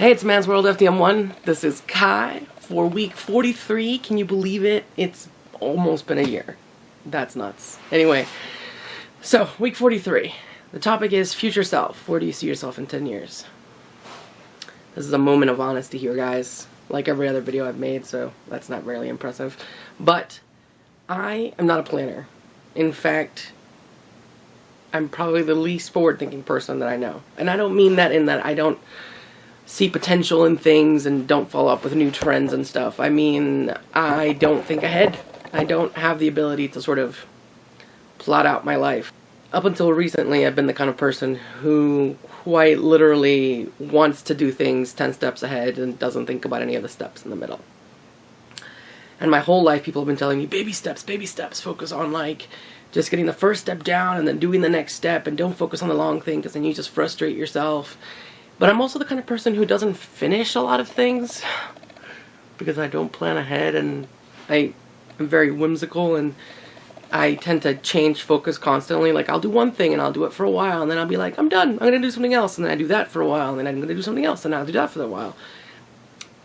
Hey, it's Man's World FTM1. This is Kai for week 43. Can you believe it? It's almost been a year. That's nuts. Anyway, so week 43. The topic is future self. Where do you see yourself in 10 years? This is a moment of honesty here, guys. Like every other video I've made, so that's not really impressive. But I am not a planner. In fact, I'm probably the least forward-thinking person that I know. And I don't mean that in that I don't see potential in things and don't follow up with new trends and stuff. I mean, I don't think ahead. I don't have the ability to sort of plot out my life. Up until recently, I've been the kind of person who quite literally wants to do things 10 steps ahead and doesn't think about any of the steps in the middle. And my whole life, people have been telling me, baby steps, focus on like just getting the first step down and then doing the next step, and don't focus on the long thing because then you just frustrate yourself. But I'm also the kind of person who doesn't finish a lot of things because I don't plan ahead, and I'm very whimsical, and I tend to change focus constantly. Like, I'll do one thing and I'll do it for a while, and then I'll be like, I'm done, I'm going to do something else, and then I do that for a while, and then I'm going to do something else, and I'll do that for a while.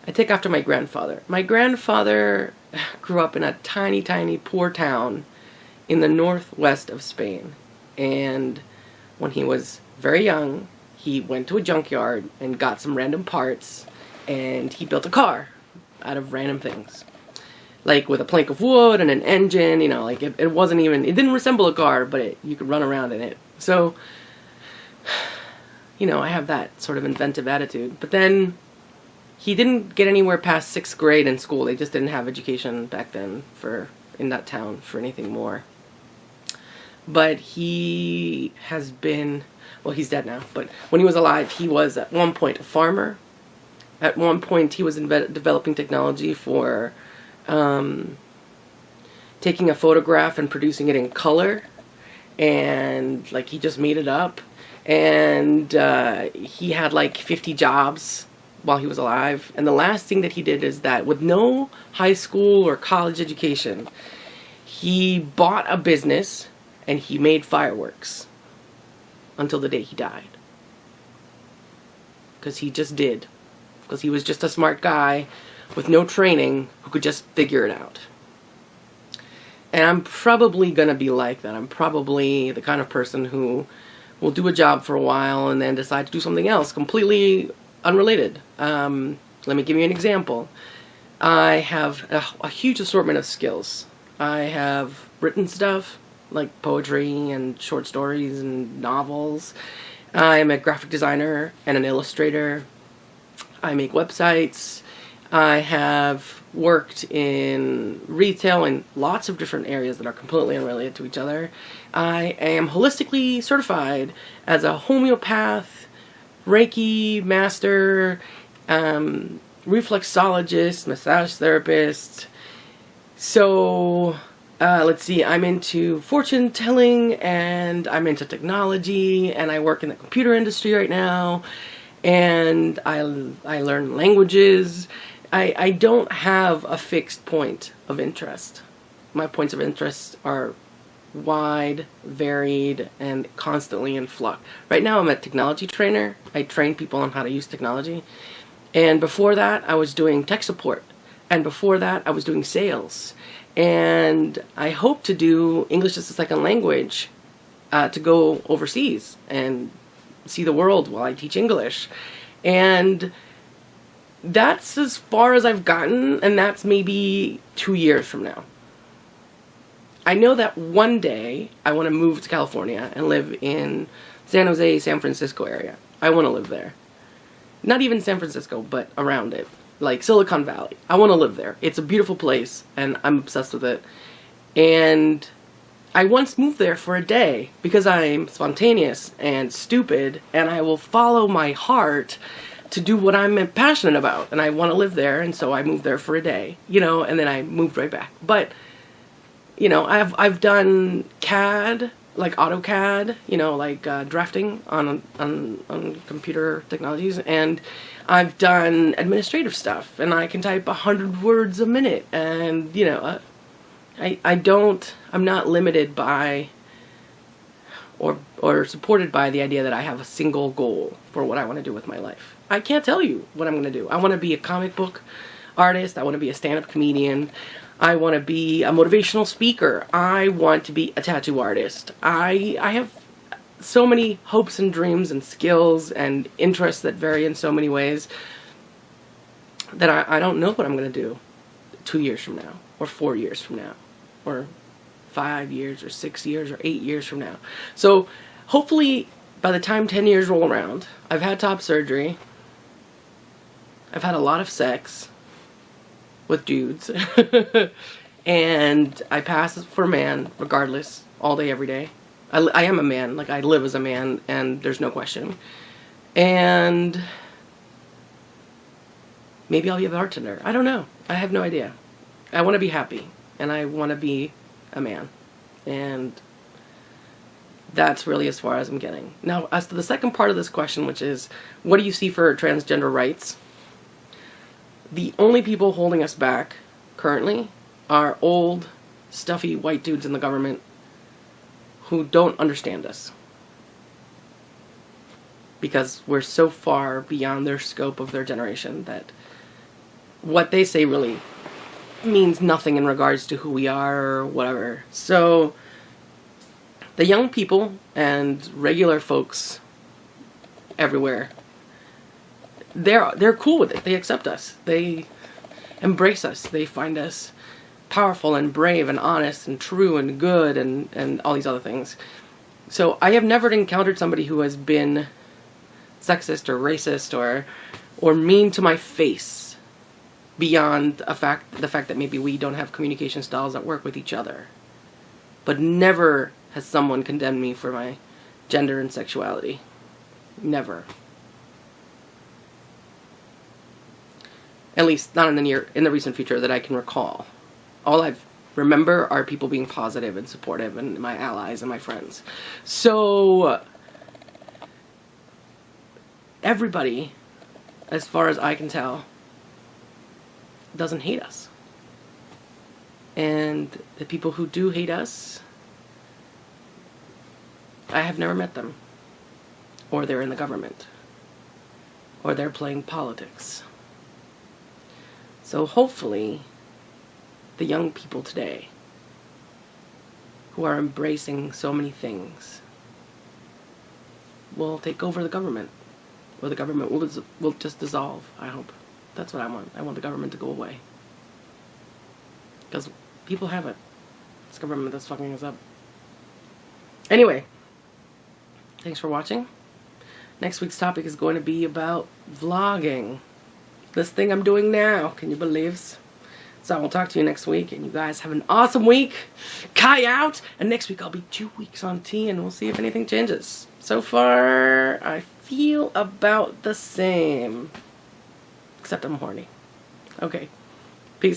I take after my grandfather. My grandfather grew up in a tiny, tiny, poor town in the northwest of Spain, and when he was very young, he went to a junkyard and got some random parts, and he built a car out of random things. Like with a plank of wood and an engine, you know, like it wasn't even, it didn't resemble a car, but you could run around in it. So, you know, I have that sort of inventive attitude. But then he didn't get anywhere past 6th grade in school. They just didn't have education back then in that town for anything more. But he has been, well, he's dead now, but when he was alive, he was at one point a farmer. At one point, he was developing technology for taking a photograph and producing it in color, and like he just made it up. And he had like 50 jobs while he was alive. And the last thing that he did is that with no high school or college education, he bought a business and he made fireworks until the day he died. Because he just did. Because he was just a smart guy with no training who could just figure it out. And I'm probably going to be like that. I'm probably the kind of person who will do a job for a while and then decide to do something else completely unrelated. Let me give you an example. I have a huge assortment of skills. I have written stuff like poetry and short stories and novels. I'm a graphic designer and an illustrator. I make websites. I have worked in retail in lots of different areas that are completely unrelated to each other. I am holistically certified as a homeopath, Reiki master, reflexologist, massage therapist. So let's see, I'm into fortune telling, and I'm into technology, and I work in the computer industry right now, and I learn languages. I don't have a fixed point of interest. My points of interest are wide, varied, and constantly in flux. Right now I'm a technology trainer. I train people on how to use technology. And before that I was doing tech support. And before that I was doing sales. And I hope to do English as a second language to go overseas and see the world while I teach English. And that's as far as I've gotten, and that's maybe 2 years from now. I know that one day I want to move to California and live in San Jose, San Francisco area. I want to live there. Not even San Francisco, but around it. Like Silicon Valley. I want to live there. It's a beautiful place, and I'm obsessed with it. And I once moved there for a day because I'm spontaneous and stupid, and I will follow my heart to do what I'm passionate about. And I want to live there, and so I moved there for a day, you know, and then I moved right back. But, you know, I've done CAD, like AutoCAD, you know, like drafting on computer technologies, and I've done administrative stuff, and I can type 100 words a minute, and, you know, I'm not limited by or supported by the idea that I have a single goal for what I want to do with my life. I can't tell you what I'm going to do. I want to be a comic book artist. I want to be a stand-up comedian. I want to be a motivational speaker. I want to be a tattoo artist. I have so many hopes and dreams and skills and interests that vary in so many ways that I don't know what I'm going to do 2 years from now, or 4 years from now, or 5 years, or 6 years, or 8 years from now. So hopefully by the time 10 years roll around, I've had top surgery, I've had a lot of sex with dudes, and I pass for a man regardless, all day, every day. I am a man, like I live as a man, and there's no question. And maybe I'll be a bartender. I don't know. I have no idea. I want to be happy, and I want to be a man. And that's really as far as I'm getting. Now, as to the second part of this question, which is, what do you see for transgender rights? The only people holding us back currently are old, stuffy white dudes in the government who don't understand us. Because we're so far beyond their scope of their generation that what they say really means nothing in regards to who we are or whatever. So the young people and regular folks everywhere, they're cool with it. They accept us. They embrace us. They find us powerful and brave and honest and true and good and all these other things. So I have never encountered somebody who has been sexist or racist or mean to my face beyond the fact that maybe we don't have communication styles that work with each other. But never has someone condemned me for my gender and sexuality. Never. At least not in the recent future that I can recall. All I remember are people being positive and supportive, and my allies and my friends. So everybody, as far as I can tell, doesn't hate us. And the people who do hate us, I have never met them. Or they're in the government. Or they're playing politics. So hopefully, the young people today who are embracing so many things will take over the government. Or the government will just dissolve, I hope. That's what I want. I want the government to go away. Because people have it. It's government that's fucking us up. Anyway, thanks for watching. Next week's topic is going to be about vlogging. This thing I'm doing now. Can you believe? So I will talk to you next week, and you guys have an awesome week. Kai out, and next week I'll be 2 weeks on T, and we'll see if anything changes. So far, I feel about the same. Except I'm horny. Okay.